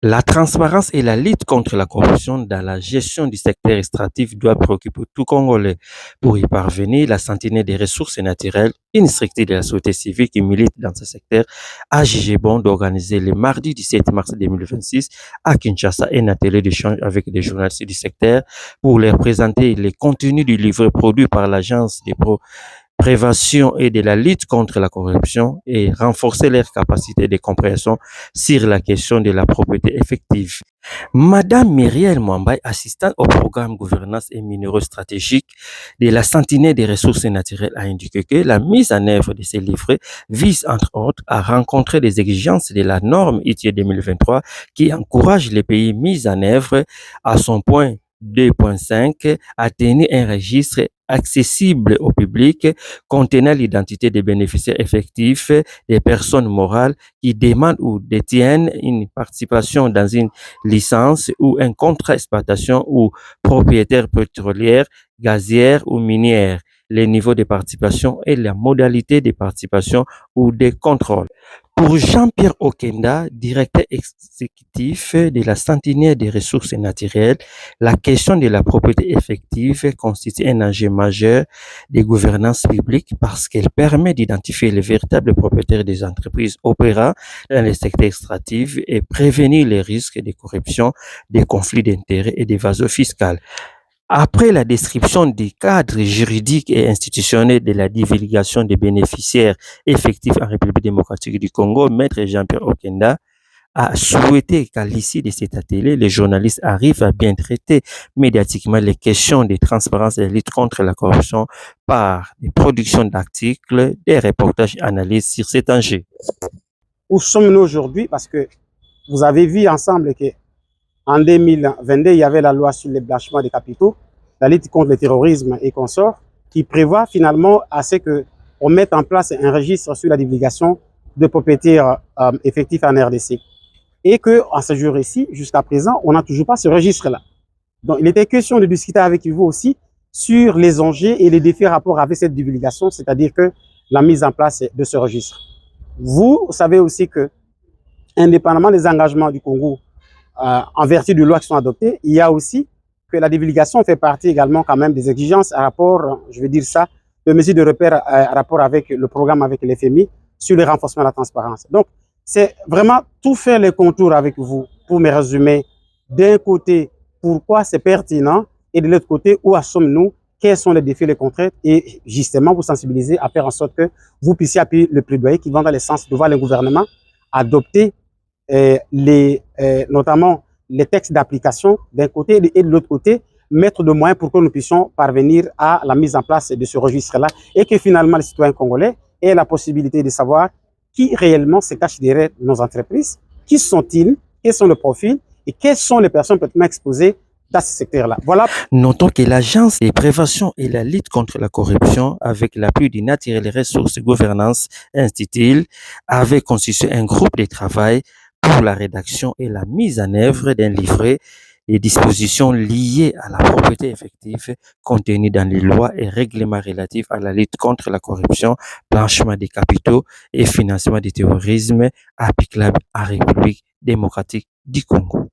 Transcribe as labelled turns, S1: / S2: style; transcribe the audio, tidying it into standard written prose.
S1: La transparence et la lutte contre la corruption dans la gestion du secteur extractif doivent préoccuper tout Congolais. Pour y parvenir, la Sentinelle des ressources naturelles, une structure de la société civile qui milite dans ce secteur, a jugé bon d'organiser le mardi 17 mars 2026 à Kinshasa un atelier d'échange avec des journalistes du secteur pour leur présenter les contenus du livre produit par l'Agence des prévention et de la lutte contre la corruption et renforcer leur capacité de compréhension sur la question de la propriété effective. Madame Myriel Mwambaye, assistante au programme gouvernance et minéraux stratégiques de la Sentinelle des ressources naturelles, a indiqué que la mise en œuvre de ces livrets vise entre autres à rencontrer des exigences de la norme ITIE 2023 qui encourage les pays mis en œuvre à son point 2.5 à tenir un registre accessible au public contenant l'identité des bénéficiaires effectifs des personnes morales qui demandent ou détiennent une participation dans une licence ou un contrat d'exploitation ou propriétaire pétrolière, gazière ou minière, les niveaux de participation et la modalité de participation ou de contrôle. Pour Jean-Pierre Okenda, directeur exécutif de la Sentinelle des ressources naturelles, la question de la propriété effective constitue un enjeu majeur de gouvernance publique parce qu'elle permet d'identifier les véritables propriétaires des entreprises opérant dans le secteur extractif et prévenir les risques de corruption, des conflits d'intérêts et d'évasion fiscale. Après la description du cadre juridique et institutionnel de la divulgation des bénéficiaires effectifs en République démocratique du Congo, Maître Jean-Pierre Okenda a souhaité qu'à l'issue de cet atelier, les journalistes arrivent à bien traiter médiatiquement les questions de transparence et de lutte contre la corruption par des productions d'articles, des reportages et analyses sur cet enjeu.
S2: Où sommes-nous aujourd'hui? Parce que vous avez vu ensemble que en 2022, il y avait la loi sur le blanchiment des capitaux, la lutte contre le terrorisme et consorts, qui prévoit finalement à ce qu'on mette en place un registre sur la divulgation de propriétaires effectifs en RDC. Et qu'en ce jour ici, jusqu'à présent, on n'a toujours pas ce registre-là. Donc, il était question de discuter avec vous aussi sur les enjeux et les défis rapport avec cette divulgation, c'est-à-dire que la mise en place de ce registre. Vous savez aussi que, indépendamment des engagements du Congo, en vertu de lois qui sont adoptées, il y a aussi que la divulgation fait partie également quand même des exigences à rapport, je veux dire ça, de mesures de repère à rapport avec le programme avec l'FMI sur le renforcement de la transparence. Donc, c'est vraiment tout faire les contours avec vous pour me résumer d'un côté pourquoi c'est pertinent et de l'autre côté où sommes-nous, quels sont les défis, les contraintes et justement vous sensibiliser à faire en sorte que vous puissiez appuyer le plaidoyer qui va dans le sens de voir le gouvernement adopter notamment les textes d'application d'un côté et de l'autre côté, mettre de moyens pour que nous puissions parvenir à la mise en place de ce registre-là et que finalement les citoyens congolais aient la possibilité de savoir qui réellement se cache derrière nos entreprises, qui sont-ils, quels sont les profils et quelles sont les personnes peut-être exposées dans ce secteur-là. Voilà.
S1: Notons que l'Agence de prévention et la lutte contre la corruption, avec l'appui du Naturel Ressources Gouvernance Institute, avait constitué un groupe de travail pour la rédaction et la mise en œuvre d'un livret des dispositions liées à la propriété effective contenues dans les lois et règlements relatifs à la lutte contre la corruption, blanchiment des capitaux et financement du terrorisme applicables à la République démocratique du Congo.